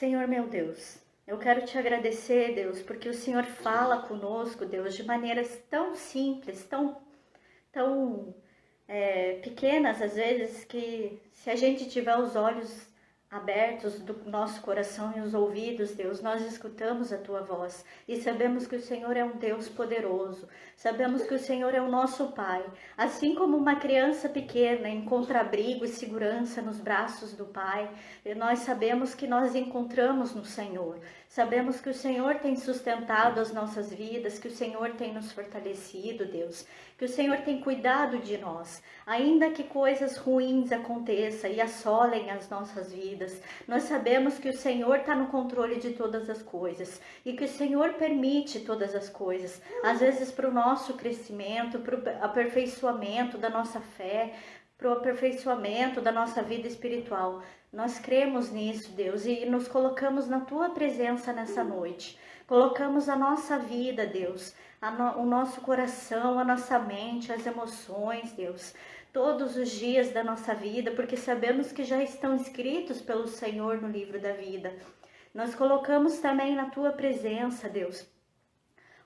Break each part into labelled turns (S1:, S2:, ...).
S1: Senhor meu Deus, eu quero te agradecer, Deus, porque o Senhor fala conosco, Deus, de maneiras tão simples, tão pequenas às vezes, que se a gente tiver os olhos abertos do nosso coração e os ouvidos, Deus, nós escutamos a Tua voz e sabemos que o Senhor é um Deus poderoso, sabemos que o Senhor é o nosso Pai. Assim como uma criança pequena encontra abrigo e segurança nos braços do Pai, nós sabemos que nós encontramos no Senhor. Sabemos que o Senhor tem sustentado as nossas vidas, que o Senhor tem nos fortalecido, Deus, que o Senhor tem cuidado de nós. Ainda que coisas ruins aconteçam e assolem as nossas vidas, nós sabemos que o Senhor está no controle de todas as coisas e que o Senhor permite todas as coisas, às vezes para o nosso crescimento, para o aperfeiçoamento da nossa fé, para o aperfeiçoamento da nossa vida espiritual. Nós cremos nisso, Deus, e nos colocamos na Tua presença nessa noite. Colocamos a nossa vida, Deus, o nosso coração, a nossa mente, as emoções, Deus, todos os dias da nossa vida, porque sabemos que já estão escritos pelo Senhor no livro da vida. Nós colocamos também na Tua presença, Deus,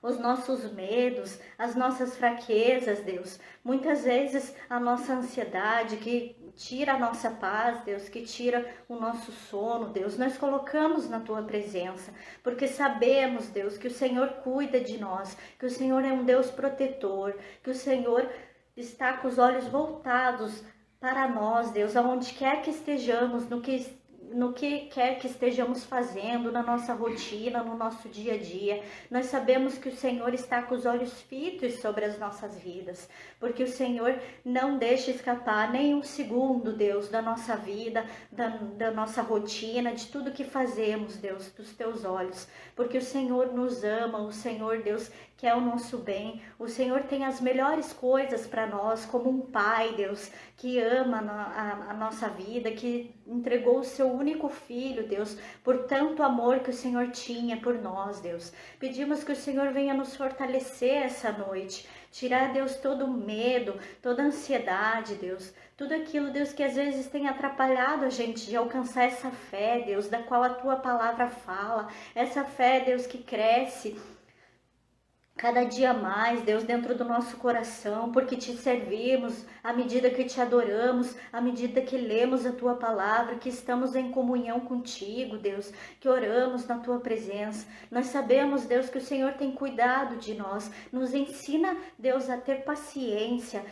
S1: os nossos medos, as nossas fraquezas, Deus. Muitas vezes a nossa ansiedade que tira a nossa paz, Deus, que tira o nosso sono, Deus. Nós colocamos na Tua presença, porque sabemos, Deus, que o Senhor cuida de nós, que o Senhor é um Deus protetor, que o Senhor está com os olhos voltados para nós, Deus, aonde quer que estejamos, no que quer que estejamos fazendo, na nossa rotina, no nosso dia a dia. Nós sabemos que o Senhor está com os olhos fitos sobre as nossas vidas, porque o Senhor não deixa escapar nem um segundo, Deus, da nossa vida, da nossa rotina, de tudo que fazemos, Deus, dos Teus olhos, porque o Senhor nos ama, o Senhor, Deus, quer o nosso bem, o Senhor tem as melhores coisas para nós, como um Pai, Deus, que ama a nossa vida, que entregou o Seu único Filho, Deus, por tanto amor que o Senhor tinha por nós, Deus. Pedimos que o Senhor venha nos fortalecer essa noite, tirar, Deus, todo o medo, toda a ansiedade, Deus, tudo aquilo, Deus, que às vezes tem atrapalhado a gente de alcançar essa fé, Deus, da qual a Tua palavra fala, essa fé, Deus, que cresce cada dia mais, Deus, dentro do nosso coração, porque Te servimos, à medida que Te adoramos, à medida que lemos a Tua palavra, que estamos em comunhão contigo, Deus, que oramos na Tua presença. Nós sabemos, Deus, que o Senhor tem cuidado de nós. Nos ensina, Deus, a ter paciência,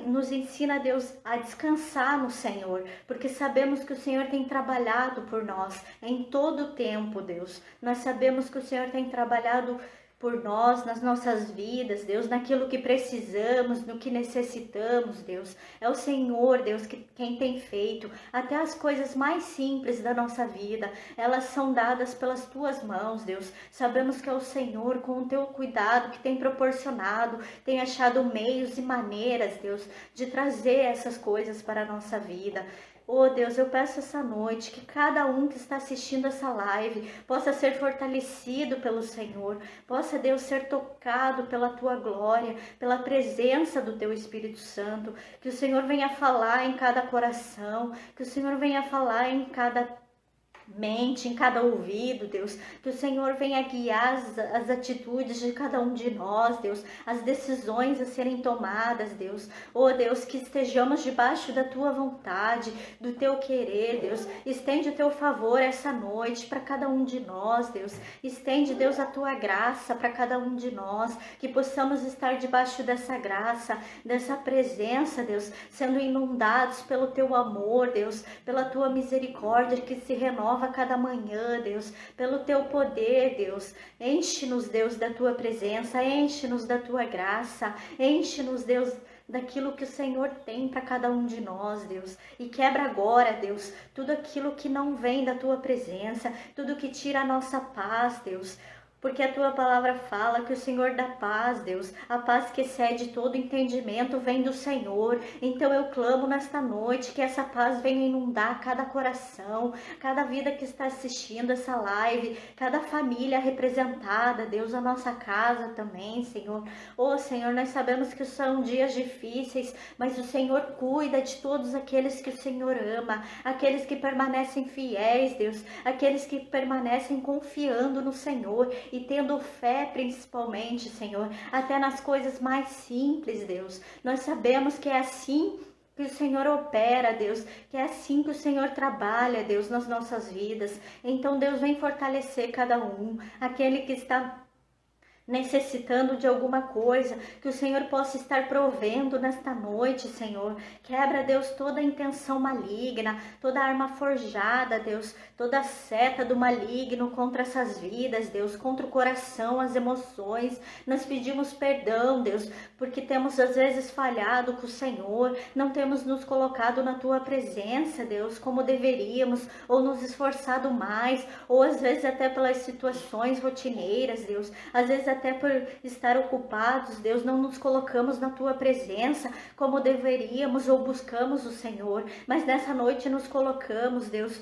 S1: nos ensina, Deus, a descansar no Senhor, porque sabemos que o Senhor tem trabalhado por nós em todo o tempo, Deus. Nós sabemos que o Senhor tem trabalhado por nós, nas nossas vidas, Deus, naquilo que precisamos, no que necessitamos, Deus. É o Senhor, Deus, quem tem feito. Até as coisas mais simples da nossa vida, elas são dadas pelas Tuas mãos, Deus. Sabemos que é o Senhor, com o Teu cuidado, que tem proporcionado, tem achado meios e maneiras, Deus, de trazer essas coisas para a nossa vida. Oh Deus, eu peço essa noite que cada um que está assistindo essa live possa ser fortalecido pelo Senhor, possa, Deus, ser tocado pela Tua glória, pela presença do Teu Espírito Santo, que o Senhor venha falar em cada coração, que o Senhor venha falar em cada mente, em cada ouvido, Deus, que o Senhor venha guiar as atitudes de cada um de nós, Deus, as decisões a serem tomadas, Deus. Oh Deus, que estejamos debaixo da Tua vontade, do Teu querer, Deus. Estende o Teu favor essa noite para cada um de nós, Deus. Estende, Deus, a Tua graça para cada um de nós, que possamos estar debaixo dessa graça, dessa presença, Deus, sendo inundados pelo Teu amor, Deus, pela Tua misericórdia que se renova a cada manhã, Deus, pelo Teu poder, Deus. Enche-nos, Deus, da Tua presença, enche-nos da Tua graça, enche-nos, Deus, daquilo que o Senhor tem para cada um de nós, Deus. E quebra agora, Deus, tudo aquilo que não vem da Tua presença, tudo que tira a nossa paz, Deus. Porque a tua palavra fala que o Senhor dá paz, Deus. A paz que excede todo entendimento vem do Senhor. Então eu clamo nesta noite que essa paz venha inundar cada coração, cada vida que está assistindo essa live, cada família representada, Deus, a nossa casa também, Senhor. Oh, Senhor, nós sabemos que são dias difíceis, mas o Senhor cuida de todos aqueles que o Senhor ama, aqueles que permanecem fiéis, Deus, aqueles que permanecem confiando no Senhor e tendo fé principalmente, Senhor, até nas coisas mais simples, Deus. Nós sabemos que é assim que o Senhor opera, Deus, que é assim que o Senhor trabalha, Deus, nas nossas vidas. Então, Deus, vem fortalecer cada um, aquele que está necessitando de alguma coisa, que o Senhor possa estar provendo nesta noite, Senhor. Quebra, Deus, toda a intenção maligna, toda arma forjada, Deus, toda seta do maligno contra essas vidas, Deus, contra o coração, as emoções. Nós pedimos perdão, Deus, porque temos às vezes falhado com o Senhor, não temos nos colocado na Tua presença, Deus, como deveríamos, ou nos esforçado mais, ou às vezes até pelas situações rotineiras, Deus, às vezes até por estar ocupados, Deus, não nos colocamos na Tua presença como deveríamos ou buscamos o Senhor, mas nessa noite nos colocamos, Deus,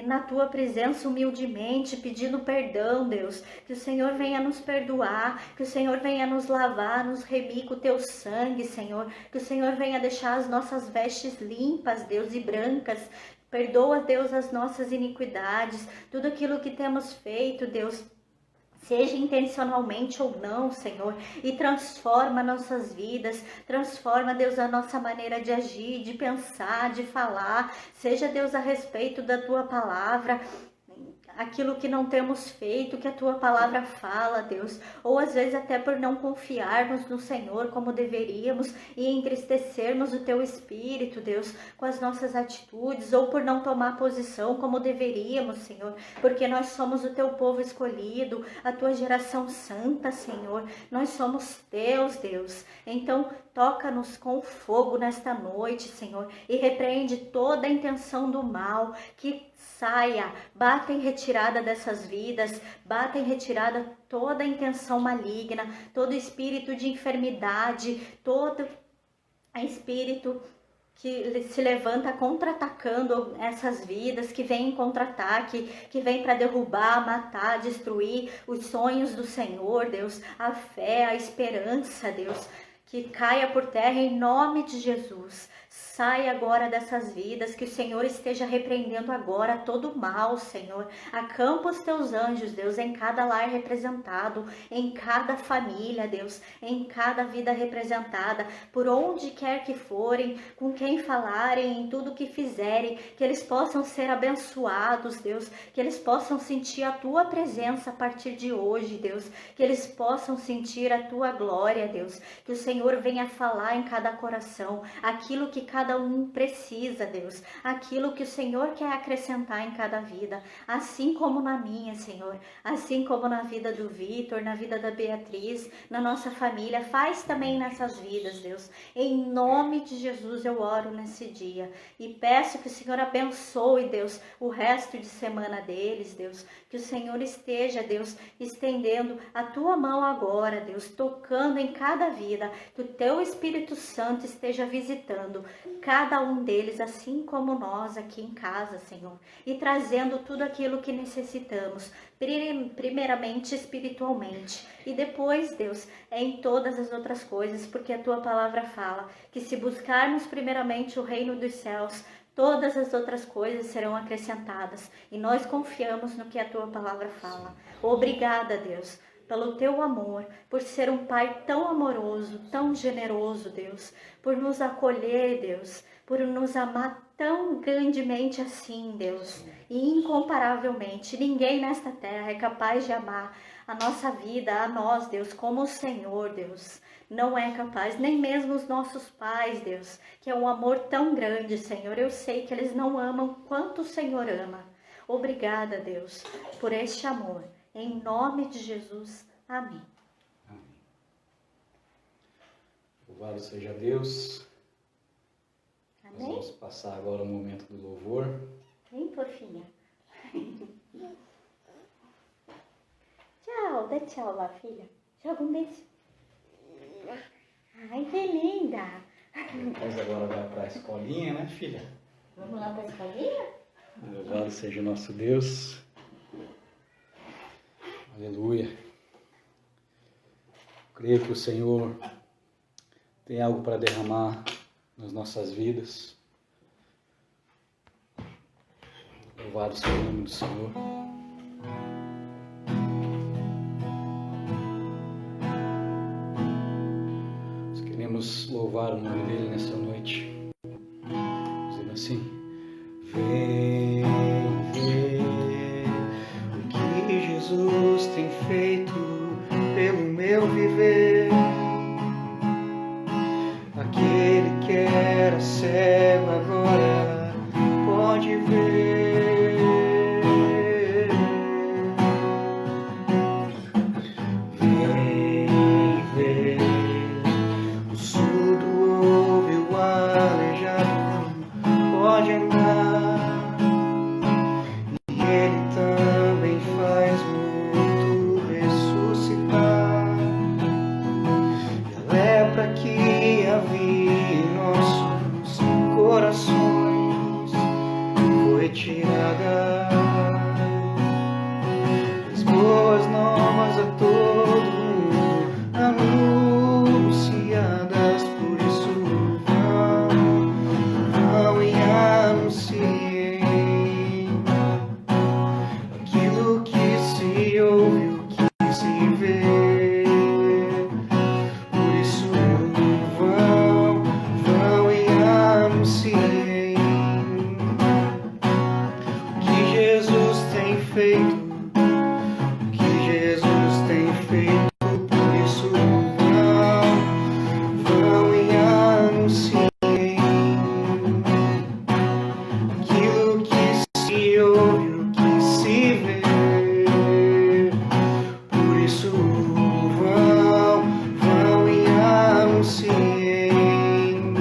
S1: na Tua presença humildemente, pedindo perdão, Deus, que o Senhor venha nos perdoar, que o Senhor venha nos lavar, nos remir com o Teu sangue, Senhor, que o Senhor venha deixar as nossas vestes limpas, Deus, e brancas. Perdoa, Deus, as nossas iniquidades, tudo aquilo que temos feito, Deus, seja intencionalmente ou não, Senhor, e transforma nossas vidas, transforma, Deus, a nossa maneira de agir, de pensar, de falar, seja, Deus, a respeito da Tua palavra, aquilo que não temos feito, que a Tua palavra fala, Deus, ou às vezes até por não confiarmos no Senhor como deveríamos e entristecermos o Teu Espírito, Deus, com as nossas atitudes, ou por não tomar posição como deveríamos, Senhor, porque nós somos o Teu povo escolhido, a Tua geração santa, Senhor, nós somos Teus, Deus, então toca-nos com fogo nesta noite, Senhor, e repreende toda a intenção do mal, que saia, bata em retirada dessas vidas, bata em retirada toda a intenção maligna, todo espírito de enfermidade, todo espírito que se levanta contra-atacando essas vidas, que vem em contra-ataque, que vem para derrubar, matar, destruir os sonhos do Senhor, Deus, a fé, a esperança, Deus, que caia por terra em nome de Jesus. Sai agora dessas vidas, que o Senhor esteja repreendendo agora todo o mal, Senhor. Acampa os teus anjos, Deus, em cada lar representado, em cada família, Deus, em cada vida representada, por onde quer que forem, com quem falarem, em tudo que fizerem, que eles possam ser abençoados, Deus, que eles possam sentir a Tua presença a partir de hoje, Deus, que eles possam sentir a Tua glória, Deus, que o Senhor venha falar em cada coração, aquilo que cada um precisa, Deus, aquilo que o Senhor quer acrescentar em cada vida, assim como na minha, Senhor, assim como na vida do Vitor, na vida da Beatriz, na nossa família, faz também nessas vidas, Deus, em nome de Jesus eu oro nesse dia e peço que o Senhor abençoe, Deus, o resto de semana deles, Deus, que o Senhor esteja, Deus, estendendo a Tua mão agora, Deus, tocando em cada vida, que o Teu Espírito Santo esteja visitando cada um deles, assim como nós aqui em casa, Senhor, e trazendo tudo aquilo que necessitamos, primeiramente espiritualmente, e depois, Deus, em todas as outras coisas, porque a Tua palavra fala que se buscarmos primeiramente o reino dos céus, todas as outras coisas serão acrescentadas, e nós confiamos no que a Tua palavra fala. Obrigada, Deus, pelo Teu amor, por ser um Pai tão amoroso, tão generoso, Deus, por nos acolher, Deus, por nos amar tão grandemente assim, Deus, e incomparavelmente. Ninguém nesta terra é capaz de amar a nossa vida, a nós, Deus, como o Senhor, Deus. Não é capaz, nem mesmo os nossos pais, Deus, que é um amor tão grande, Senhor. Eu sei que eles não amam quanto o Senhor ama. Obrigada, Deus, por este amor. Em nome de Jesus. Amém.
S2: Amém. Louvado seja Deus.
S1: Amém.
S2: Nós vamos passar agora o momento do louvor.
S1: Vem, fofinha. Tchau. Dá tchau lá, filha. Joga um beijo. Ai, que linda.
S2: Depois agora vai para a escolinha, né, filha?
S1: Vamos lá para a escolinha?
S2: Louvado seja o nosso Deus. Aleluia. Creio que o Senhor tem algo para derramar nas nossas vidas. Louvado seja o nome do Senhor. Nós queremos louvar o nome dele nessa noite. Dizendo assim: vem ver o que Jesus tem feito pelo meu viver. Aquele que era cego agora pode ver. Vem ver, o surdo ouve, o aleijado pode andar, e ele também faz morto ressuscitar. E a lepra que havia em nossos corações foi tirada. As boas novas a todo mundo anunciadas, por isso vão e anunciem aquilo que se ouve, o que se vê. Por isso vão e anunciem o que Jesus tem feito, o que Jesus tem feito. Por isso vão e anunciem aquilo que se ouve, o que se vê. Por isso vão e anunciem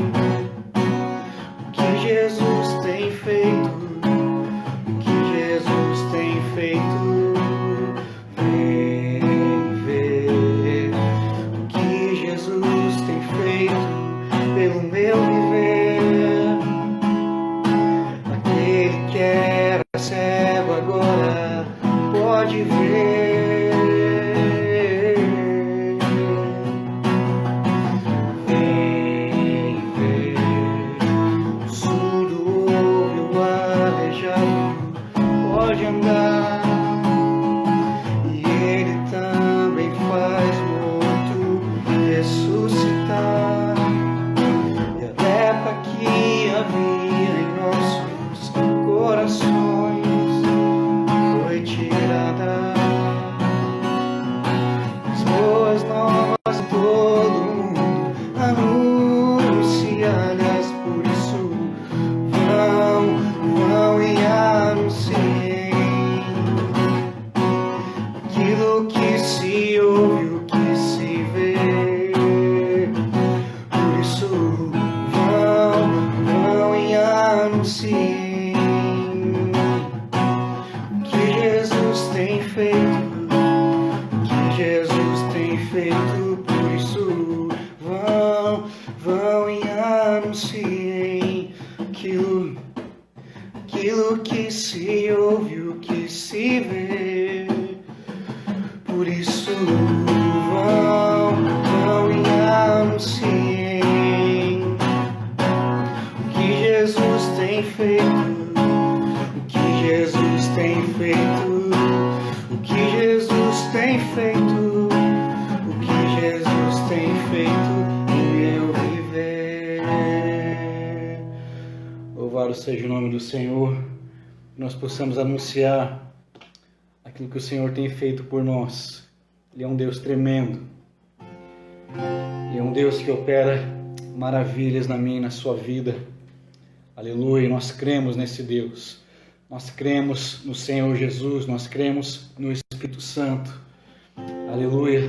S2: o que Jesus tem feito, o que Jesus tem feito. Vem ver o que Jesus tem feito pelo meu viver. Aquele que era cego agora pode ver. Vem ver, o surdo ouve, o aleijado pode andar, e ele também faz morto ressuscitar. E a lepra que havia em nossos corações foi tirada. As boas novas a todo mundo anunciadas, por isso vão e anunciem aquilo que se ouve, o que se vê. Por isso vão e anunciem o que Jesus tem feito, o que Jesus tem feito. Por isso vão e anunciem aquilo que se ouve, o que se vê. Por isso vão e anunciem o que Jesus tem feito, o que Jesus tem feito, o que Jesus tem feito, o que Jesus tem feito em meu viver. Louvado seja o nome do Senhor, que nós possamos anunciar aquilo que o Senhor tem feito por nós. Ele é um Deus tremendo. Ele é um Deus que opera maravilhas na minha e na sua vida. Aleluia, nós cremos nesse Deus. Nós cremos no Senhor Jesus, nós cremos no Espírito Santo. Aleluia.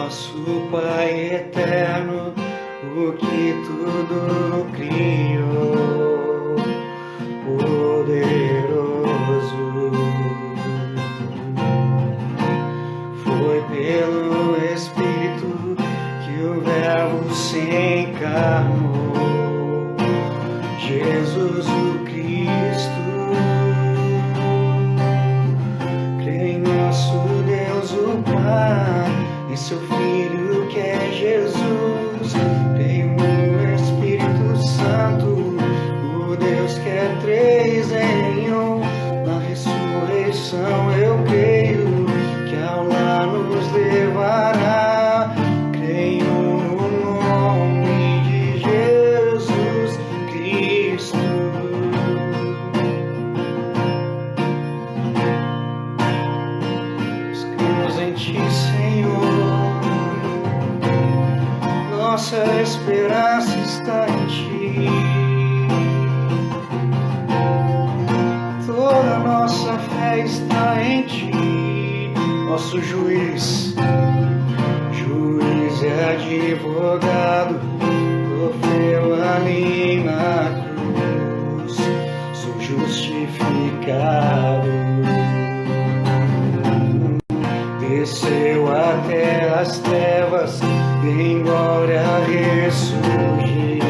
S2: nosso Pai eterno, o que tudo criou, poderoso. Foi pelo Espírito que o Verbo se encarnou, Jesus o Cristo. Creio em nosso Deus o Pai, em seu Filho que é Jesus. Creio no Espírito Santo, o Deus que é três em um. Na ressurreição eu creio que ao lar nos levará. Creio no nome de Jesus Cristo. Buscamos em Ti, Senhor, nossa esperança está em Ti. Toda nossa fé está em Ti, nosso juiz e advogado, sofreu ali na cruz, sou justificado. Desceu até as trevas, em glória ressurgiu,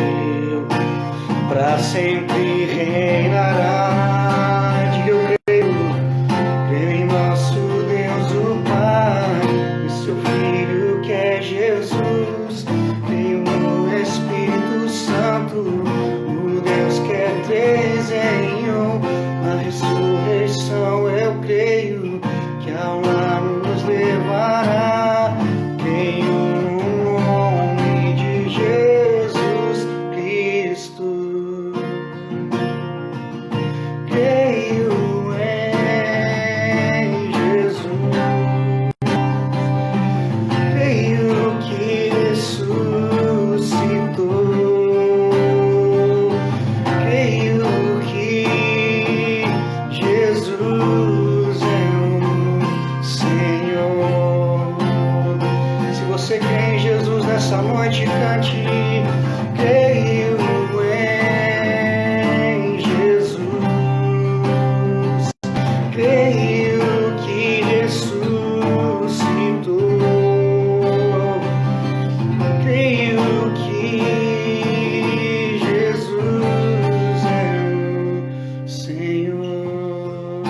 S2: para sempre reinará. Diga eu creio em nosso Deus o Pai, em seu Filho que é Jesus. Creio no Espírito Santo, o Deus que é três em um. Na ressurreição eu creio que ao lar nos levará. Creio no nome de Jesus Cristo. Creio em Jesus. Creio que ressuscitou. Creio que Jesus é o Senhor. Se você crê em Jesus nessa noite, cante. Creio em Jesus. Creio que ressuscitou. Creio que Jesus é o Senhor.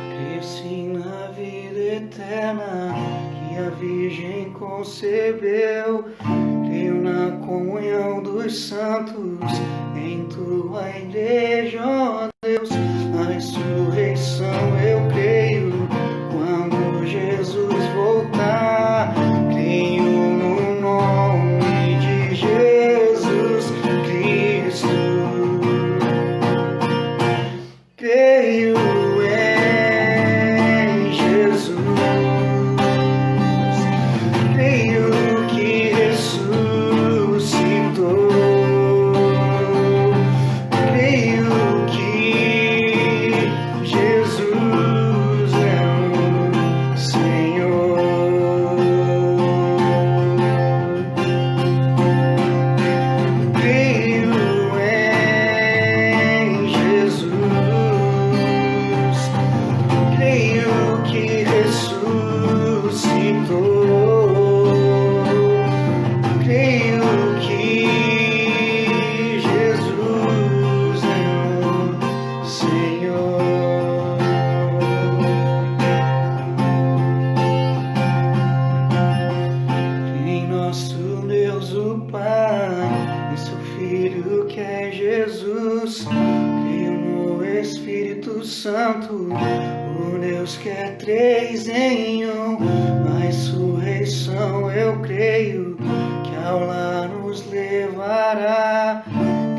S2: Creio sim na vida eterna que a Virgem concebeu. Creio na comunhão dos santos, em tua igreja, ó Deus. Na ressurreição eu creio, quando Jesus voltar. Creio no nome de Jesus Cristo. Creio em Jesus. Creio que ressuscitou. Creio que Jesus é o Senhor. Creio em Jesus. Creio que ressuscitou. Creio que Jesus é o Senhor. Em nosso Deus o Pai, em seu Filho que é Jesus. Creio no Espírito Santo, o Deus que é três em um. Na ressurreição eu creio que ao lar nos levará.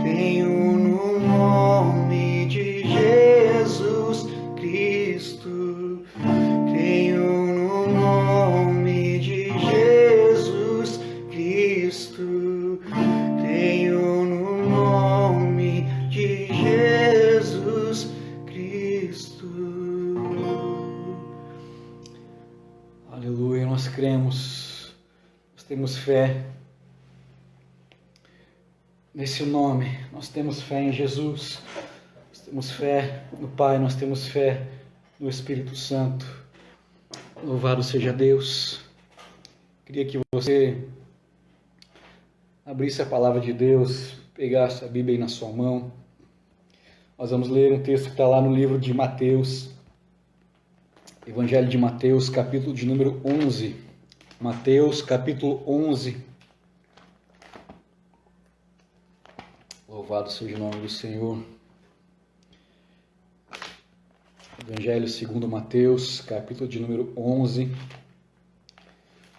S2: Creio no nome de Jesus Cristo. Creio no nome de Jesus Cristo. Creio no nome de Jesus Cristo. temos fé nesse nome, nós temos fé em Jesus, nós temos fé no Pai, nós temos fé no Espírito Santo. Louvado seja Deus. Queria que você abrisse a palavra de Deus, pegasse a Bíblia aí na sua mão. Nós vamos ler um texto que está lá no livro de Mateus, Evangelho de Mateus, capítulo de número 11. Mateus, capítulo 11. Louvado seja o nome do Senhor. Evangelho segundo Mateus, capítulo de número 11.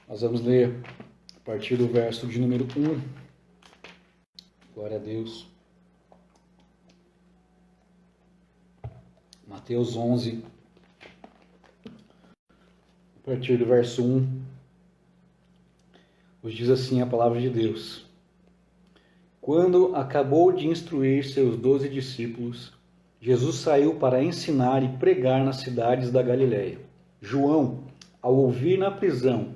S2: Nós vamos ler a partir do verso de número 1. Glória a Deus. Mateus 11, a partir do verso 1, nos diz assim a palavra de Deus. Quando acabou de instruir seus 12 discípulos, Jesus saiu para ensinar e pregar nas cidades da Galiléia. João, ao ouvir na prisão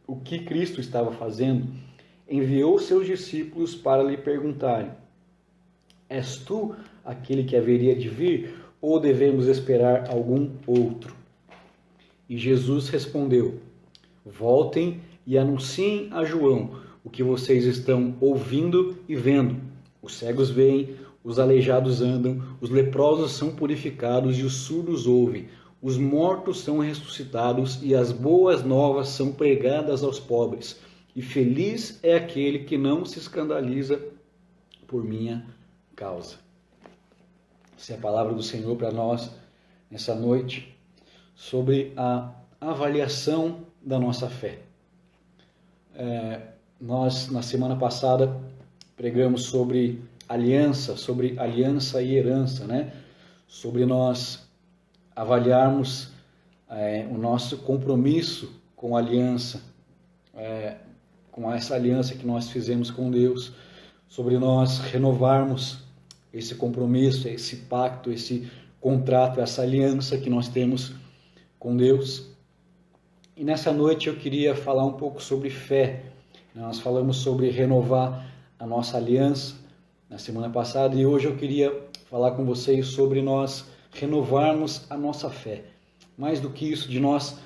S2: o que Cristo estava fazendo, enviou seus discípulos para lhe perguntarem: És tu aquele que haveria de vir, ou devemos esperar algum outro? E Jesus respondeu: Voltem e anunciem a João o que vocês estão ouvindo e vendo. Os cegos veem, os aleijados andam, os leprosos são purificados e os surdos ouvem. Os mortos são ressuscitados e as boas novas são pregadas aos pobres. E feliz é aquele que não se escandaliza por minha causa. Essa é a palavra do Senhor para nós nessa noite, sobre a avaliação da nossa fé. Nós, na semana passada, pregamos sobre aliança e herança, né? Sobre nós avaliarmos o nosso compromisso com a aliança, com essa aliança que nós fizemos com Deus, sobre nós renovarmos esse compromisso, esse pacto, esse contrato, essa aliança que nós temos com Deus. E nessa noite eu queria falar um pouco sobre fé. Nós falamos sobre renovar a nossa aliança na semana passada e hoje eu queria falar com vocês sobre nós renovarmos a nossa fé. Mais do que isso, de nós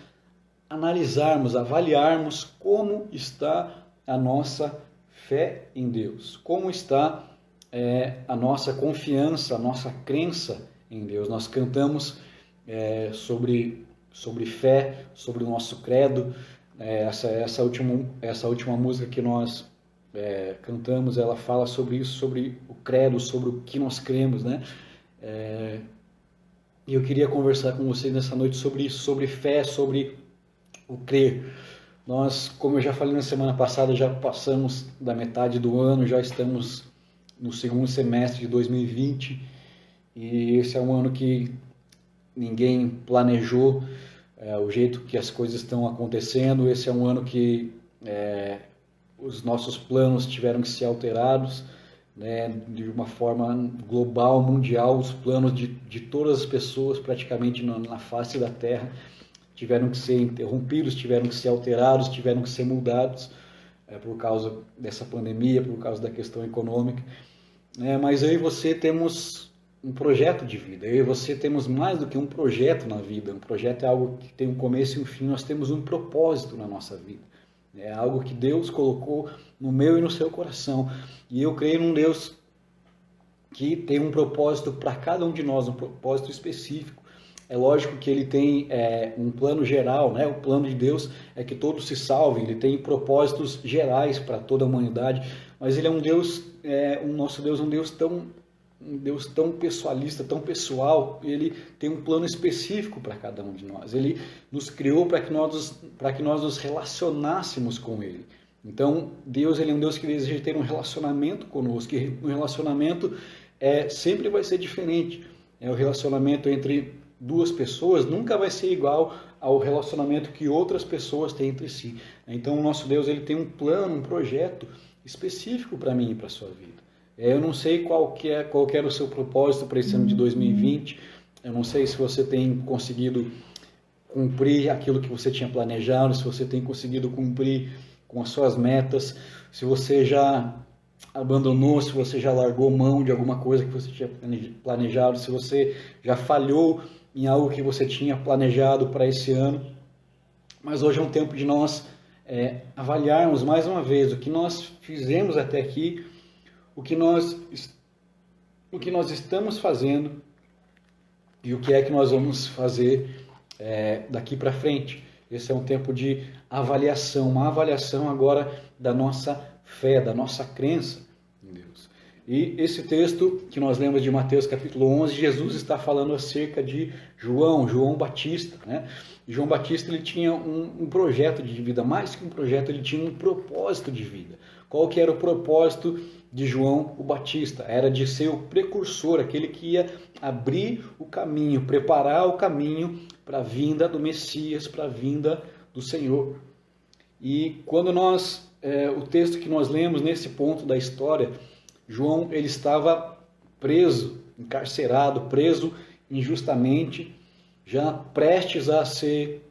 S2: analisarmos, avaliarmos como está a nossa fé em Deus, como está a nossa confiança, a nossa crença em Deus. Nós cantamos sobre fé, sobre o nosso credo. Essa última música que nós cantamos, ela fala sobre isso, sobre o credo, sobre o que nós cremos, né? E eu queria conversar com vocês nessa noite sobre isso, sobre fé, sobre o crer. Nós, como eu já falei na semana passada, já passamos da metade do ano, já estamos no segundo semestre de 2020 e esse é um ano que ninguém planejou o jeito que as coisas estão acontecendo. Esse é um ano que os nossos planos tiveram que ser alterados, né, de uma forma global, mundial. Os planos de todas as pessoas praticamente na face da Terra tiveram que ser interrompidos, tiveram que ser alterados, tiveram que ser mudados por causa dessa pandemia, por causa da questão econômica. Mas eu e você temos um projeto de vida, eu e você temos mais do que um projeto na vida. Um projeto é algo que tem um começo e um fim. Nós temos um propósito na nossa vida, é algo que Deus colocou no meu e no seu coração, e eu creio num Deus que tem um propósito para cada um de nós, um propósito específico. É lógico que ele tem um plano geral, né? O plano de Deus é que todos se salvem, ele tem propósitos gerais para toda a humanidade, mas ele é um Deus, o nosso Deus é um Deus tão pessoalista, tão pessoal. Ele tem um plano específico para cada um de nós. Ele nos criou para que nós nos relacionássemos com Ele. Então, Deus, ele é um Deus que deseja ter um relacionamento conosco, e o relacionamento sempre vai ser diferente. O relacionamento entre duas pessoas nunca vai ser igual ao relacionamento que outras pessoas têm entre si. Então, o nosso Deus, ele tem um plano, um projeto específico para mim e para a sua vida. Eu não sei qual era o seu propósito para esse ano de 2020, eu não sei se você tem conseguido cumprir aquilo que você tinha planejado, se você tem conseguido cumprir com as suas metas, se você já abandonou, se você já largou mão de alguma coisa que você tinha planejado, se você já falhou em algo que você tinha planejado para esse ano. Mas hoje é um tempo de nós avaliarmos mais uma vez o que nós fizemos até aqui, o que nós estamos fazendo e o que é que nós vamos fazer daqui para frente. Esse é um tempo de avaliação, uma avaliação agora da nossa fé, da nossa crença em Deus. E esse texto que nós lemos de Mateus capítulo 11, Jesus está falando acerca de João Batista, né? João Batista, ele tinha um projeto de vida, mais que um projeto, ele tinha um propósito de vida. Qual que era o propósito de João o Batista? Era de ser o precursor, aquele que ia abrir o caminho, preparar o caminho para a vinda do Messias, para a vinda do Senhor. E quando o texto que nós lemos nesse ponto da história, João, ele estava preso, encarcerado, preso injustamente, já prestes a ser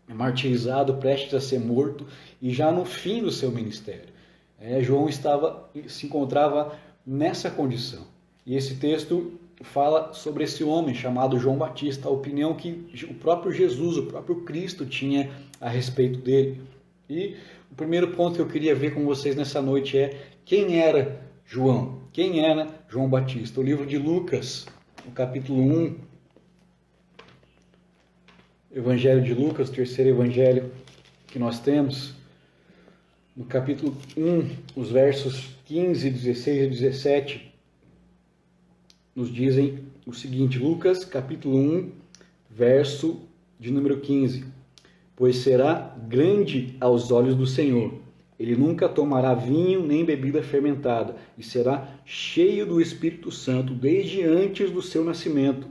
S2: martirizado, prestes a ser morto, e já no fim do seu ministério. João se encontrava nessa condição. E esse texto fala sobre esse homem chamado João Batista, a opinião que o próprio Jesus, o próprio Cristo tinha a respeito dele. E o primeiro ponto que eu queria ver com vocês nessa noite é quem era João? Quem era João Batista? O livro de Lucas, no capítulo 1, Evangelho de Lucas, o terceiro evangelho que nós temos, no capítulo 1, os versos 15, 16 e 17, nos dizem o seguinte, Lucas, capítulo 1, verso de número 15. Pois será grande aos olhos do Senhor. Ele nunca tomará vinho nem bebida fermentada, e será cheio do Espírito Santo desde antes do seu nascimento.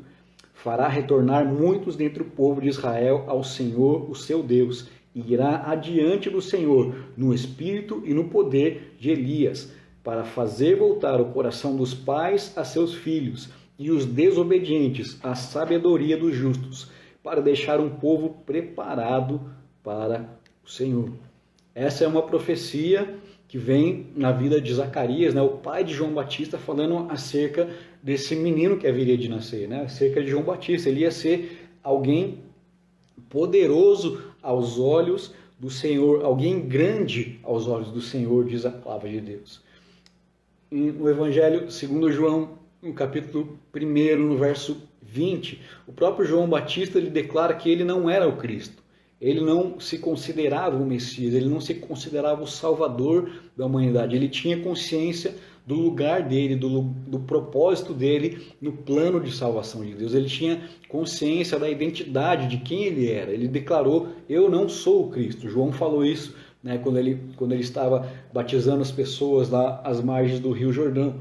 S2: Fará retornar muitos dentre o povo de Israel ao Senhor, o seu Deus, e irá adiante do Senhor no espírito e no poder de Elias, para fazer voltar o coração dos pais a seus filhos, e os desobedientes à sabedoria dos justos, para deixar um povo preparado para o Senhor. Essa é uma profecia que vem na vida de Zacarias, né, o pai de João Batista, falando acerca desse menino que haveria de nascer, né, acerca de João Batista. Ele ia ser alguém poderoso aos olhos do Senhor, alguém grande aos olhos do Senhor, diz a palavra de Deus. No Evangelho segundo João, no capítulo 1, no verso 20, o próprio João Batista ele declara que ele não era o Cristo. Ele não se considerava o Messias, ele não se considerava o Salvador da humanidade. Ele tinha consciência do lugar dele, do propósito dele no plano de salvação de Deus. Ele tinha consciência da identidade de quem ele era. Ele declarou, eu não sou o Cristo. João falou isso, né, quando ele estava batizando as pessoas lá às margens do Rio Jordão.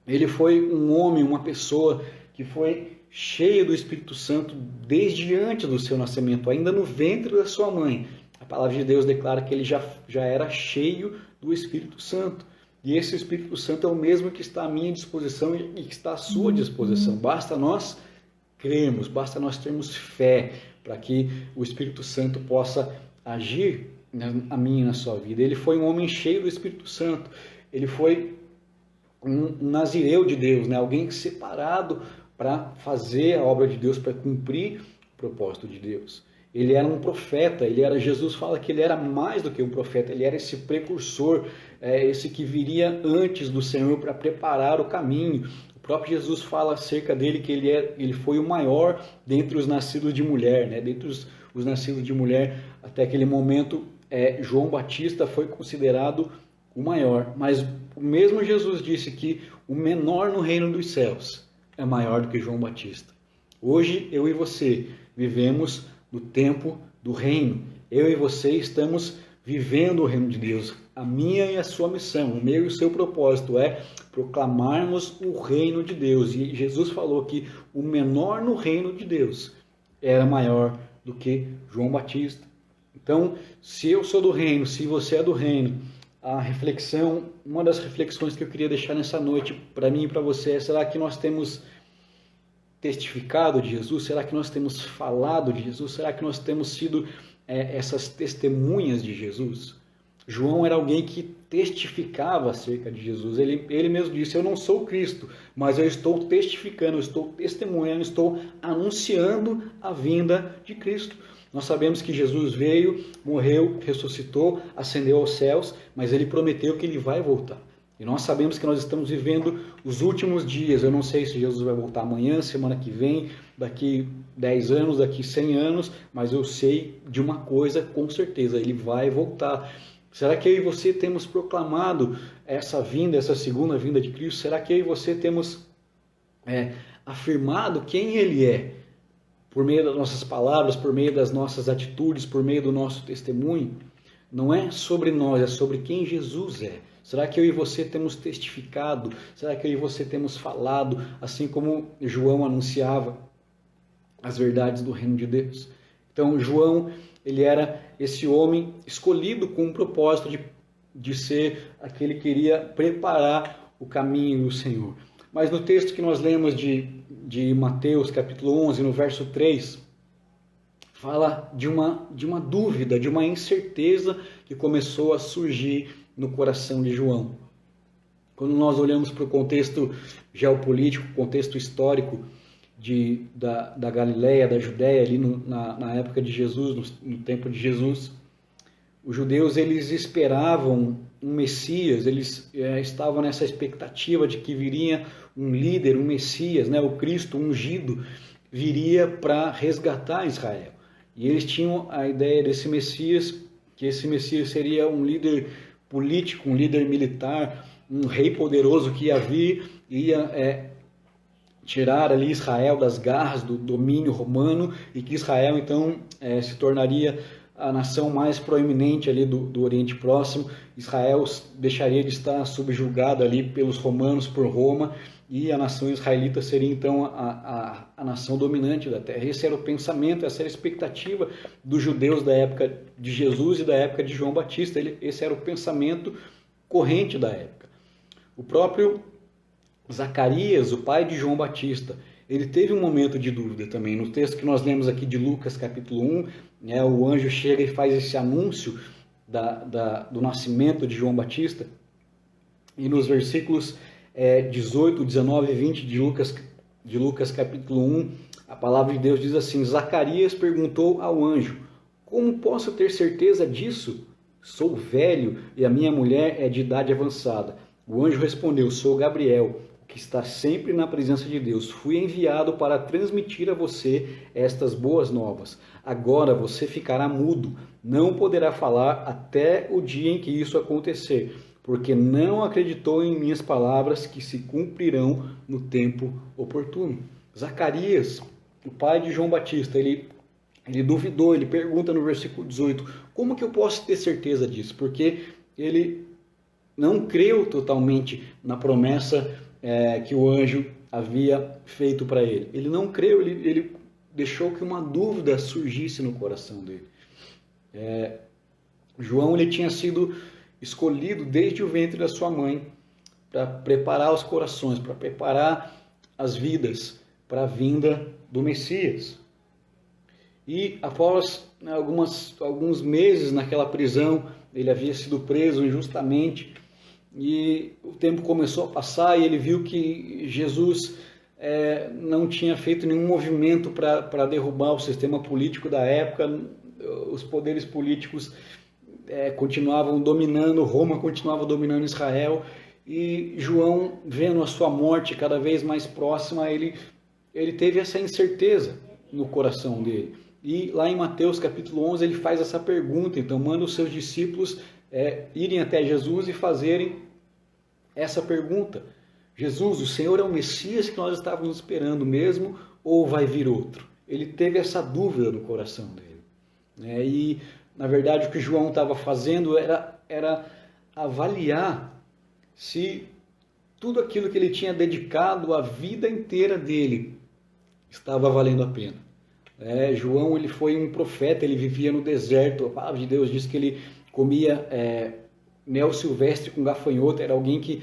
S2: Ele foi um homem, uma pessoa que foi cheio do Espírito Santo desde antes do seu nascimento, ainda no ventre da sua mãe. A palavra de Deus declara que ele já era cheio do Espírito Santo. E esse Espírito Santo é o mesmo que está à minha disposição e que está à sua disposição. Basta nós crermos, basta nós termos fé para que o Espírito Santo possa agir na minha e na sua vida. Ele foi um homem cheio do Espírito Santo. Ele foi um nazireu de Deus, né? Alguém separado para fazer a obra de Deus, para cumprir o propósito de Deus. Ele era um profeta, Jesus fala que ele era mais do que um profeta, ele era esse precursor, esse que viria antes do Senhor para preparar o caminho. O próprio Jesus fala acerca dele que ele foi o maior dentre os nascidos de mulher, né? Dentre os nascidos de mulher, até aquele momento, João Batista foi considerado o maior, mas o mesmo Jesus disse que o menor no reino dos céus é maior do que João Batista. Hoje, eu e você vivemos no tempo do reino. Eu e você estamos vivendo o reino de Deus. A minha e a sua missão, o meu e o seu propósito é proclamarmos o reino de Deus. E Jesus falou que o menor no reino de Deus era maior do que João Batista. Então, se eu sou do reino, se você é do reino, uma das reflexões que eu queria deixar nessa noite para mim e para você é: será que nós temos testificado de Jesus? Será que nós temos falado de Jesus? Será que nós temos sido essas testemunhas de Jesus? João era alguém que testificava acerca de Jesus. Ele mesmo disse: eu não sou Cristo, mas eu estou testificando, eu estou testemunhando, estou anunciando a vinda de Cristo. Nós sabemos que Jesus veio, morreu, ressuscitou, ascendeu aos céus, mas ele prometeu que ele vai voltar. E nós sabemos que nós estamos vivendo os últimos dias. Eu não sei se Jesus vai voltar amanhã, semana que vem, daqui 10 anos, daqui 100 anos, mas eu sei de uma coisa com certeza: ele vai voltar. Será que eu e você temos proclamado essa vinda, essa segunda vinda de Cristo? Será que eu e você temos afirmado quem ele é? Por meio das nossas palavras, por meio das nossas atitudes, por meio do nosso testemunho? Não é sobre nós, é sobre quem Jesus é. Será que eu e você temos testificado? Será que eu e você temos falado, assim como João anunciava as verdades do reino de Deus? Então, João, ele era esse homem escolhido com o propósito de ser aquele que queria preparar o caminho do Senhor. Mas no texto que nós lemos de Mateus, capítulo 11, no verso 3, fala de uma dúvida, de uma incerteza que começou a surgir no coração de João. Quando nós olhamos para o contexto geopolítico, contexto histórico da Galileia, da Judéia, ali na época de Jesus, no tempo de Jesus, os judeus eles esperavam um Messias, eles estavam nessa expectativa de que viria um líder, um Messias, né, o Cristo ungido, viria para resgatar Israel. E eles tinham a ideia desse Messias, que esse Messias seria um líder político, um líder militar, um rei poderoso que ia vir e ia tirar ali Israel das garras do domínio romano, e que Israel então se tornaria a nação mais proeminente ali do Oriente Próximo. Israel deixaria de estar subjugada ali pelos romanos, por Roma, e a nação israelita seria então a nação dominante da terra. Esse era o pensamento, essa era a expectativa dos judeus da época de Jesus e da época de João Batista. Esse era o pensamento corrente da época. O próprio Zacarias, o pai de João Batista, ele teve um momento de dúvida também. No texto que nós lemos aqui de Lucas capítulo 1, o anjo chega e faz esse anúncio do nascimento de João Batista, e nos versículos 18, 19 e 20 de Lucas capítulo 1, a palavra de Deus diz assim: Zacarias perguntou ao anjo: como posso ter certeza disso? Sou velho e a minha mulher é de idade avançada. O anjo respondeu: sou Gabriel, que está sempre na presença de Deus. Fui enviado para transmitir a você estas boas novas. Agora você ficará mudo, não poderá falar até o dia em que isso acontecer, porque não acreditou em minhas palavras que se cumprirão no tempo oportuno. Zacarias, o pai de João Batista, ele duvidou, ele pergunta no versículo 18, como que eu posso ter certeza disso? Porque ele não creu totalmente na promessa que o anjo havia feito para ele. Ele não creu, ele deixou que uma dúvida surgisse no coração dele. João, ele tinha sido escolhido desde o ventre da sua mãe para preparar os corações, para preparar as vidas para a vinda do Messias. E após alguns meses naquela prisão, ele havia sido preso injustamente, e o tempo começou a passar e ele viu que Jesus não tinha feito nenhum movimento para derrubar o sistema político da época. Os poderes políticos continuavam dominando, Roma continuava dominando Israel, e João, vendo a sua morte cada vez mais próxima, ele teve essa incerteza no coração dele. E lá em Mateus capítulo 11 ele faz essa pergunta, então manda os seus discípulos irem até Jesus e fazerem essa pergunta: Jesus, o Senhor é o Messias que nós estávamos esperando mesmo, ou vai vir outro? Ele teve essa dúvida no coração dele. E na verdade o que João estava fazendo era avaliar se tudo aquilo que ele tinha dedicado a vida inteira dele estava valendo a pena. João, ele foi um profeta, ele vivia no deserto. A palavra de Deus diz que ele comia mel silvestre com gafanhoto. Era alguém que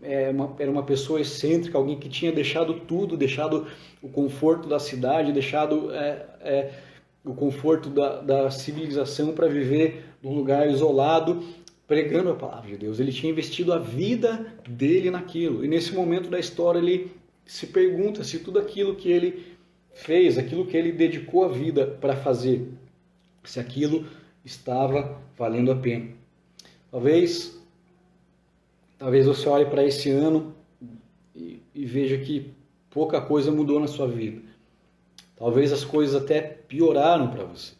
S2: era uma pessoa excêntrica, alguém que tinha deixado tudo, deixado o conforto da cidade, deixado o conforto da civilização para viver num lugar isolado, pregando a palavra de Deus. Ele tinha investido a vida dele naquilo. E nesse momento da história ele se pergunta se tudo aquilo que ele fez, aquilo que ele dedicou a vida para fazer, se aquilo estava valendo a pena. Talvez você olhe para esse ano e veja que pouca coisa mudou na sua vida. Talvez as coisas até pioraram para você.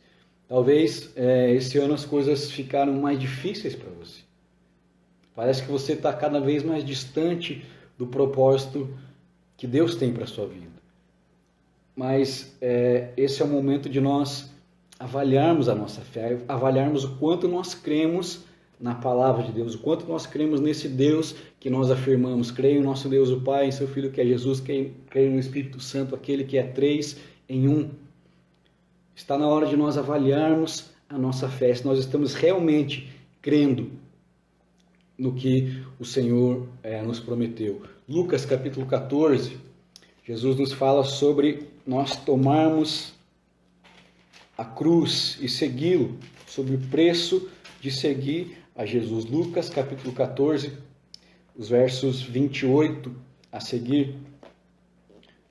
S2: Talvez esse ano as coisas ficaram mais difíceis para você. Parece que você está cada vez mais distante do propósito que Deus tem para a sua vida. Mas esse é o momento de nós avaliarmos a nossa fé, avaliarmos o quanto nós cremos na palavra de Deus, o quanto nós cremos nesse Deus que nós afirmamos. Creio em nosso Deus o Pai, em seu Filho que é Jesus, creio no Espírito Santo, aquele que é 3 em 1. Está na hora de nós avaliarmos a nossa fé, se nós estamos realmente crendo no que o Senhor nos prometeu. Lucas capítulo 14, Jesus nos fala sobre nós tomarmos a cruz e segui-lo, sobre o preço de seguir a Jesus. Lucas capítulo 14, os versos 28 a seguir.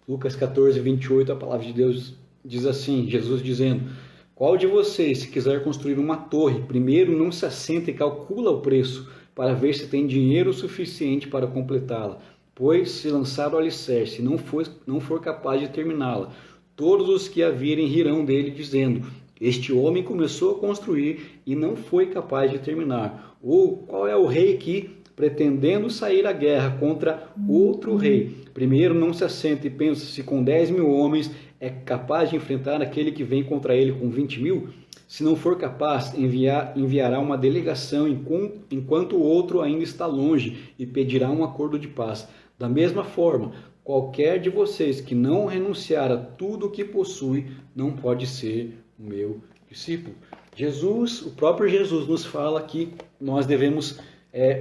S2: Lucas 14, 28, a palavra de Deus diz assim, Jesus dizendo: qual de vocês, se quiser construir uma torre, primeiro não se assenta e calcula o preço, para ver se tem dinheiro suficiente para completá-la? Pois, se lançar o alicerce e não for capaz de terminá-la, todos os que a virem rirão dele, dizendo: este homem começou a construir e não foi capaz de terminar. Ou qual é o rei que, pretendendo sair à guerra contra outro rei, primeiro não se assenta e pensa se com 10.000 homens é capaz de enfrentar aquele que vem contra ele com 20.000? Se não for capaz, enviará uma delegação enquanto o outro ainda está longe e pedirá um acordo de paz. Da mesma forma, qualquer de vocês que não renunciar a tudo o que possui, não pode ser o meu discípulo. Jesus, o próprio Jesus nos fala que nós devemos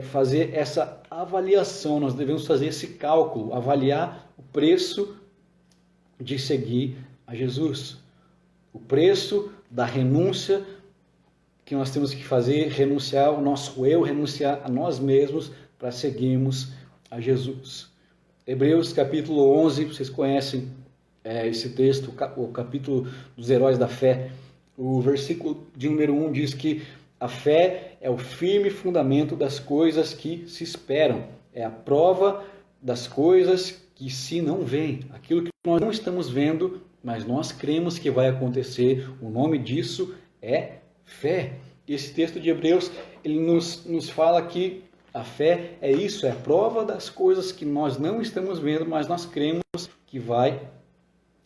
S2: fazer essa avaliação, nós devemos fazer esse cálculo, avaliar o preço de seguir a Jesus. O preço da renúncia que nós temos que fazer, renunciar ao nosso eu, renunciar a nós mesmos para seguirmos a Jesus. Hebreus capítulo 11, vocês conhecem esse texto, o capítulo dos heróis da fé. O versículo de número 1 diz que a fé é o firme fundamento das coisas que se esperam, é a prova das coisas que se não veem, aquilo que nós não estamos vendo, mas nós cremos que vai acontecer. O nome disso é fé. E esse texto de Hebreus, ele nos fala que a fé é isso, é a prova das coisas que nós não estamos vendo, mas nós cremos que vai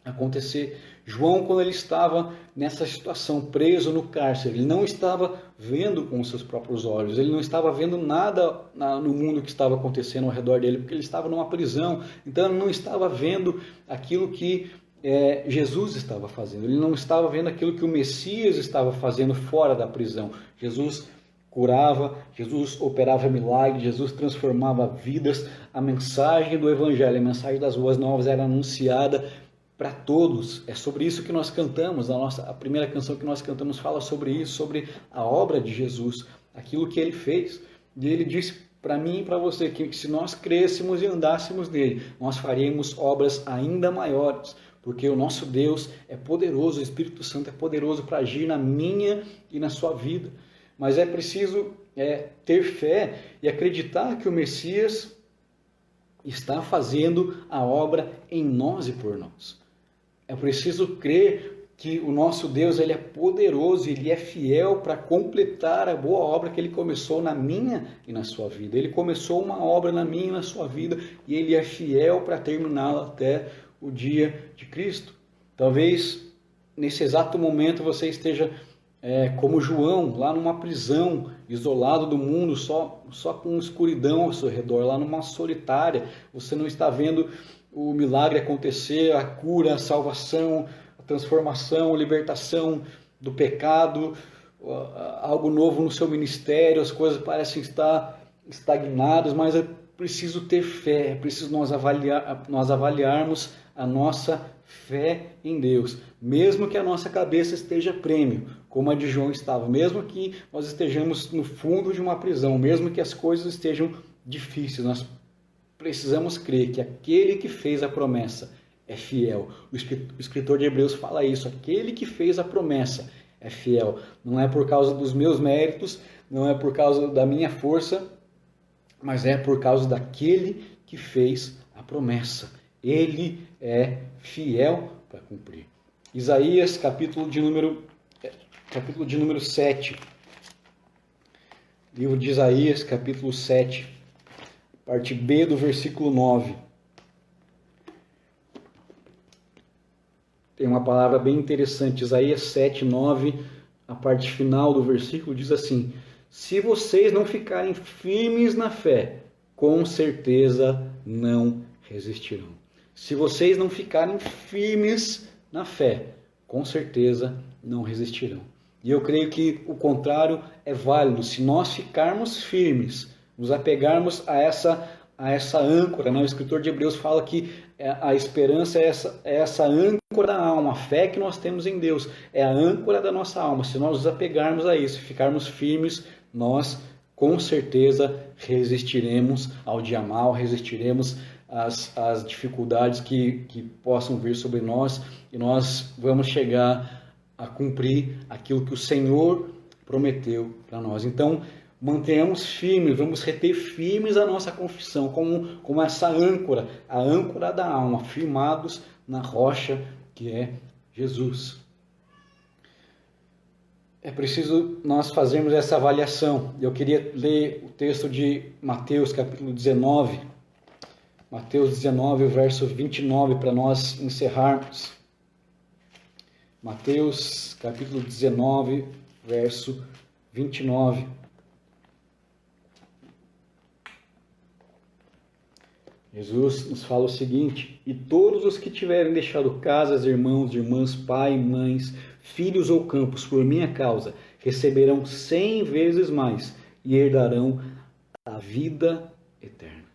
S2: acontecer. João, quando ele estava nessa situação, preso no cárcere, ele não estava vendo com os seus próprios olhos, ele não estava vendo nada no mundo que estava acontecendo ao redor dele, porque ele estava numa prisão, então ele não estava vendo aquilo que Jesus estava fazendo, ele não estava vendo aquilo que o Messias estava fazendo fora da prisão. Jesus curava, Jesus operava milagres, Jesus transformava vidas, a mensagem do Evangelho, a mensagem das boas novas era anunciada para todos. É sobre isso que nós cantamos, a primeira canção que nós cantamos fala sobre isso, sobre a obra de Jesus, aquilo que ele fez. E ele disse para mim e para você que se nós crescêssemos e andássemos nele, nós faríamos obras ainda maiores, porque o nosso Deus é poderoso, o Espírito Santo é poderoso para agir na minha e na sua vida. Mas é preciso ter fé e acreditar que o Messias está fazendo a obra em nós e por nós. É preciso crer que o nosso Deus ele é poderoso, ele é fiel para completar a boa obra que ele começou na minha e na sua vida. Ele começou uma obra na minha e na sua vida e ele é fiel para terminá-la até o dia de Cristo. Talvez nesse exato momento você esteja como João, lá numa prisão, isolado do mundo, só com escuridão ao seu redor, lá numa solitária. Você não está vendo o milagre acontecer, a cura, a salvação, a transformação, a libertação do pecado, algo novo no seu ministério, as coisas parecem estar estagnadas, mas é preciso ter fé, é preciso nós avaliarmos a nossa Fé em Deus, mesmo que a nossa cabeça esteja a prêmio, como a de João estava, mesmo que nós estejamos no fundo de uma prisão, mesmo que as coisas estejam difíceis, nós precisamos crer que aquele que fez a promessa é fiel. O escritor de Hebreus fala isso, aquele que fez a promessa é fiel. Não é por causa dos meus méritos, não é por causa da minha força, mas é por causa daquele que fez a promessa. Ele é fiel para cumprir. Isaías, capítulo de número 7. Livro de Isaías, capítulo 7, parte B do versículo 9. Tem uma palavra bem interessante. Isaías 7, 9, a parte final do versículo diz assim: se vocês não ficarem firmes na fé, com certeza não resistirão. Se vocês não ficarem firmes na fé, com certeza não resistirão. E eu creio que o contrário é válido. Se nós ficarmos firmes, nos apegarmos a essa âncora, né? O escritor de Hebreus fala que a esperança é essa âncora da alma, a fé que nós temos em Deus, é a âncora da nossa alma. Se nós nos apegarmos a isso, ficarmos firmes, nós com certeza resistiremos ao dia mal, resistiremos às dificuldades que possam vir sobre nós, e nós vamos chegar a cumprir aquilo que o Senhor prometeu para nós. Então, mantenhamos firmes, vamos reter firmes a nossa confissão, como essa âncora, a âncora da alma, firmados na rocha que é Jesus. É preciso nós fazermos essa avaliação. Eu queria ler o texto de Mateus, capítulo 19. Mateus 19, o verso 29, para nós encerrarmos. Mateus, capítulo 19, verso 29. Jesus nos fala o seguinte: e todos os que tiverem deixado casas, irmãos, irmãs, pai, mães, filhos ou campos por minha causa, receberão 100 vezes mais e herdarão a vida eterna.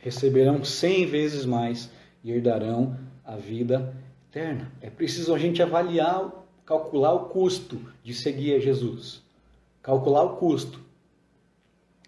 S2: Receberão 100 vezes mais e herdarão a vida eterna. É preciso a gente avaliar, calcular o custo de seguir a Jesus. Calcular o custo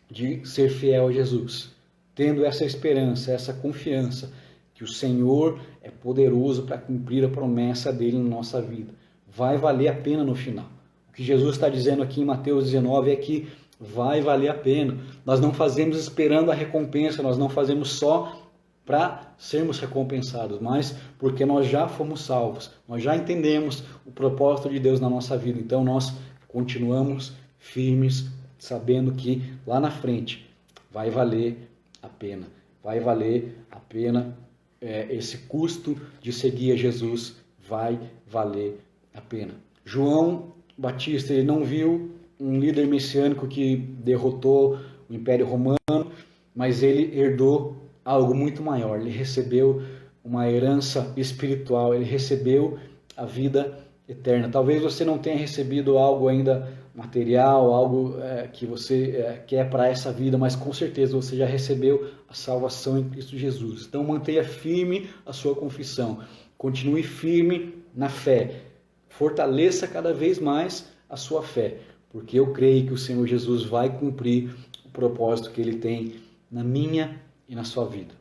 S2: de ser fiel a Jesus. Tendo essa esperança, essa confiança que o Senhor é poderoso para cumprir a promessa dele na nossa vida. Vai valer a pena no final. O que Jesus está dizendo aqui em Mateus 19 é que vai valer a pena. Nós não fazemos esperando a recompensa, nós não fazemos só para sermos recompensados, mas porque nós já fomos salvos, nós já entendemos o propósito de Deus na nossa vida. Então nós continuamos firmes, sabendo que lá na frente vai valer a pena. Vai valer a pena esse custo de seguir a Jesus, vai valer a pena. João Batista, ele não viu um líder messiânico que derrotou o Império Romano, mas ele herdou algo muito maior. Ele recebeu uma herança espiritual, ele recebeu a vida eterna. Talvez você não tenha recebido algo ainda material, algo que você quer para essa vida, mas com certeza você já recebeu a salvação em Cristo Jesus. Então mantenha firme a sua confissão, continue firme na fé, fortaleça cada vez mais a sua fé, porque eu creio que o Senhor Jesus vai cumprir o propósito que Ele tem na minha e na sua vida.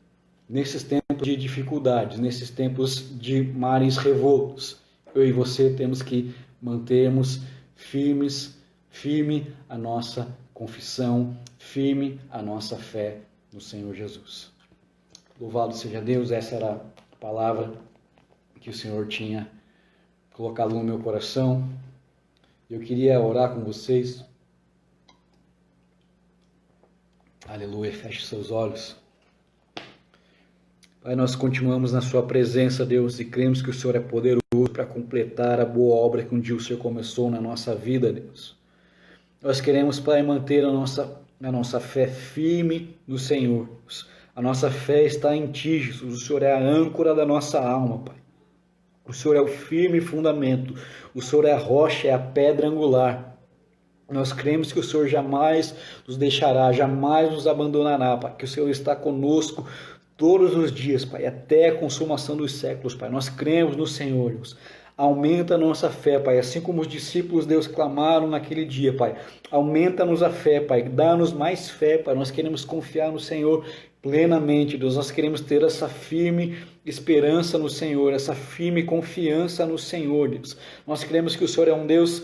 S2: Nesses tempos de dificuldades, nesses tempos de mares revoltos, eu e você temos que mantermos firme a nossa confissão, firme a nossa fé no Senhor Jesus. Louvado seja Deus, essa era a palavra que o Senhor tinha colocado no meu coração. Eu queria orar com vocês. Aleluia, feche seus olhos. Pai, nós continuamos na sua presença, Deus, e cremos que o Senhor é poderoso para completar a boa obra que um dia o Senhor começou na nossa vida, Deus. Nós queremos, Pai, manter a nossa fé firme no Senhor. A nossa fé está em Ti, Jesus. O Senhor é a âncora da nossa alma, Pai. O Senhor é o firme fundamento. O Senhor é a rocha, é a pedra angular. Nós cremos que o Senhor jamais nos deixará, jamais nos abandonará, Pai. Que o Senhor está conosco todos os dias, Pai, até a consumação dos séculos, Pai. Nós cremos no Senhor, Deus. Aumenta a nossa fé, Pai, assim como os discípulos, Deus, clamaram naquele dia, Pai. Aumenta-nos a fé, Pai, dá-nos mais fé, Pai. Nós queremos confiar no Senhor plenamente, Deus. Nós queremos ter essa firme esperança no Senhor, essa firme confiança no Senhor, Deus. Nós queremos que o Senhor é um Deus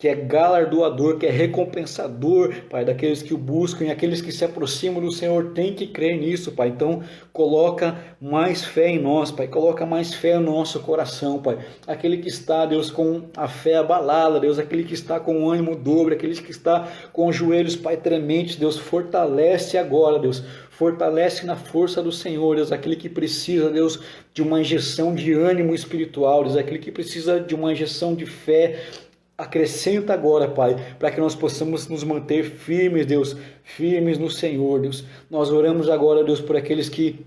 S2: que é galardoador, que é recompensador, Pai, daqueles que o buscam e aqueles que se aproximam do Senhor têm que crer nisso, Pai. Então, coloca mais fé em nós, Pai, coloca mais fé no nosso coração, Pai. Aquele que está, Deus, com a fé abalada, Deus, aquele que está com o ânimo dobre, aquele que está com os joelhos, Pai, trementes, Deus, fortalece agora, Deus. Fortalece na força do Senhor, Deus, aquele que precisa, Deus, de uma injeção de ânimo espiritual, Deus, aquele que precisa de uma injeção de fé. Acrescenta agora, Pai, para que nós possamos nos manter firmes, Deus, firmes no Senhor, Deus. Nós oramos agora, Deus, por aqueles que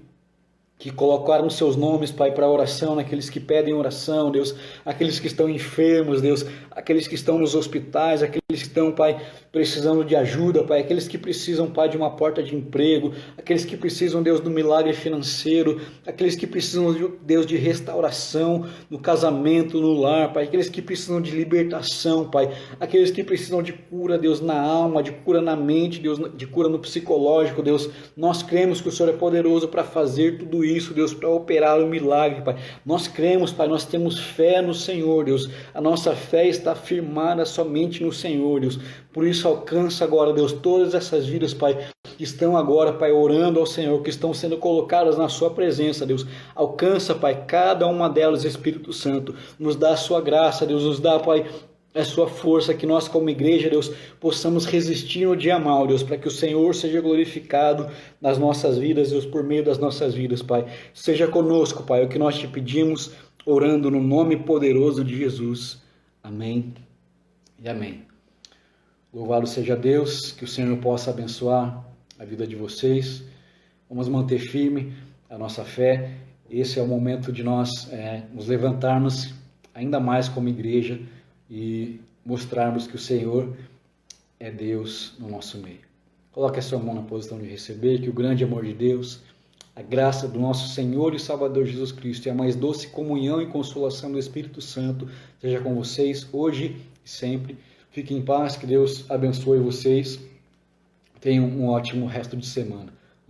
S2: colocaram seus nomes, Pai, para oração, naqueles que pedem oração, Deus, aqueles que estão enfermos, Deus, aqueles que estão nos hospitais, aqueles que estão, Pai, precisando de ajuda, Pai, aqueles que precisam, Pai, de uma porta de emprego, aqueles que precisam, Deus, do milagre financeiro, aqueles que precisam, Deus, de restauração no casamento, no lar, Pai, aqueles que precisam de libertação, Pai, aqueles que precisam de cura, Deus, na alma, de cura na mente, Deus, de cura no psicológico, Deus. Nós cremos que o Senhor é poderoso para fazer tudo isso, Deus, para operar o milagre, Pai. Nós cremos, Pai, nós temos fé no Senhor, Deus. A nossa fé está firmada somente no Senhor, Deus. Por isso alcança agora, Deus, todas essas vidas, Pai, que estão agora, Pai, orando ao Senhor, que estão sendo colocadas na sua presença, Deus. Alcança, Pai, cada uma delas, Espírito Santo. Nos dá a sua graça, Deus, nos dá, Pai, a sua força, que nós como igreja, Deus, possamos resistir no dia mal, Deus, para que o Senhor seja glorificado nas nossas vidas, Deus, por meio das nossas vidas, Pai. Seja conosco, Pai, é o que nós te pedimos, orando no nome poderoso de Jesus. Amém e amém. Louvado seja Deus, que o Senhor possa abençoar a vida de vocês. Vamos manter firme a nossa fé. Esse é o momento de nós nos levantarmos ainda mais como igreja e mostrarmos que o Senhor é Deus no nosso meio. Coloque a sua mão na posição de receber, que o grande amor de Deus, a graça do nosso Senhor e Salvador Jesus Cristo e a mais doce comunhão e consolação do Espírito Santo seja com vocês hoje e sempre. Fiquem em paz, que Deus abençoe vocês. Tenham um ótimo resto de semana.